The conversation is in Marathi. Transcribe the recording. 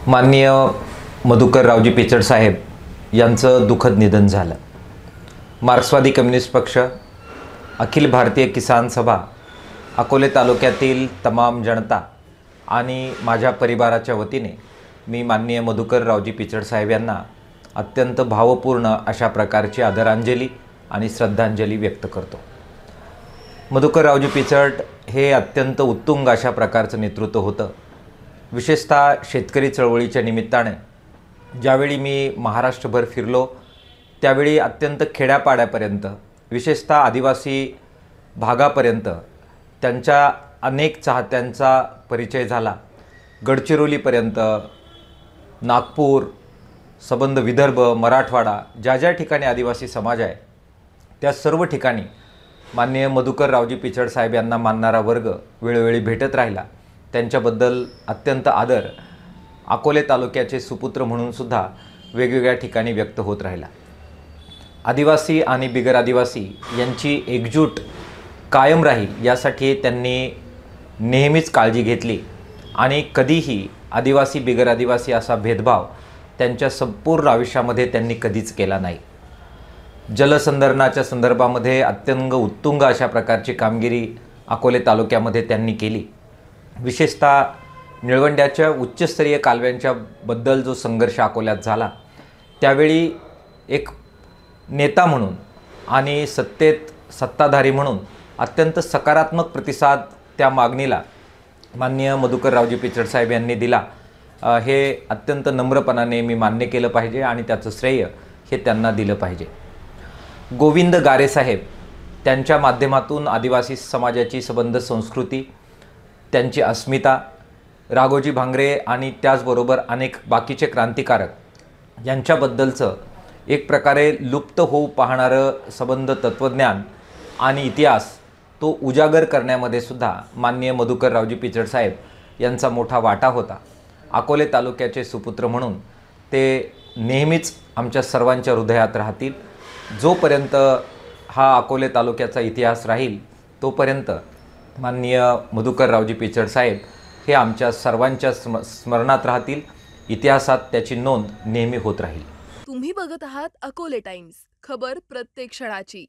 माननीय मधुकररावजी पिचड साहेब यांचं दुःखद निधन झालं। मार्क्सवादी कम्युनिस्ट पक्ष, अखिल भारतीय किसान सभा, अकोले तालुक्यातील तमाम जनता आणि माझ्या परिवाराच्या वतीने मी माननीय मधुकररावजी पिचड साहेब यांना अत्यंत भावपूर्ण अशा प्रकारची आदरांजली आणि श्रद्धांजली व्यक्त करतो। मधुकररावजी पिचड हे अत्यंत उत्तुंग अशा प्रकारचं नेतृत्व होतं। विशेषतः शेतकरी चळवळीच्या निमित्ताने ज्यावेळी मी महाराष्ट्रभर फिरलो त्यावेळी अत्यंत खेड्यापाड्यापर्यंत, विशेषतः आदिवासी भागापर्यंत त्यांच्या अनेक चाहत्यांचा परिचय झाला। गडचिरोलीपर्यंत, नागपूर, संबंध विदर्भ, मराठवाडा, ज्या ज्या ठिकाणी आदिवासी समाज आहे त्या सर्व ठिकाणी माननीय मधुकररावजी पिचड साहेब यांना मानणारा वर्ग वेळोवेळी भेटत राहिला। त्यांच्याबद्दल अत्यंत आदर अकोले तालुक्याचे सुपुत्र म्हणून सुद्धा वेगवेगळ्या ठिकाणी व्यक्त होत राहिला। आदिवासी आणि बिगर आदिवासी यांची एकजूट कायम राहील यासाठी त्यांनी नेहमीच काळजी घेतली आणि कधीही आदिवासी बिगर आदिवासी असा भेदभाव त्यांच्या संपूर्ण आयुष्यामध्ये त्यांनी कधीच केला नाही। जलसंधारणाच्या संदर्भामध्ये अत्यंत उत्तुंग अशा प्रकारची कामगिरी अकोले तालुक्यामध्ये त्यांनी केली। विशेषतः निळवंड्याच्या उच्चस्तरीय कालव्यांच्या बद्दल जो संघर्ष अकोल्यात झाला त्यावेळी एक नेता म्हणून आणि सत्ताधारी म्हणून अत्यंत सकारात्मक प्रतिसाद त्या मागणीला माननीय मधुकररावजी पिचड साहेब यांनी दिला। हे अत्यंत नम्रपणाने मी मान्य केलं पाहिजे आणि त्याचं श्रेय हे त्यांना दिलं पाहिजे। गोविंद गारे साहेब त्यांच्या माध्यमातून आदिवासी समाजाची संबंध संस्कृती, त्यांची अस्मिता, राघोजी भांगरे आणि त्याचबरोबर अनेक बाकीचे क्रांतिकारक यांच्याबद्दलचं एक प्रकारे लुप्त होऊ पाहणारं संबंध तत्त्वज्ञान आणि इतिहास तो उजागर करण्यामध्ये सुद्धा माननीय मधुकररावजी पिचड साहेब यांचा मोठा वाटा होता। अकोले तालुक्याचे सुपुत्र म्हणून ते नेहमीच आमच्या सर्वांच्या हृदयात राहतील। जोपर्यंत हा अकोले तालुक्याचा इतिहास राहील तोपर्यंत माननीय मधुकररावजी पिचड साहेब हे आमच्या सर्वांच्या स्मरणात राहतील। इतिहासात त्याची नोंद नेहमी होत राहील। तुम्ही बघत आहात अकोले टाइम्स, खबर प्रत्येक क्षणाची।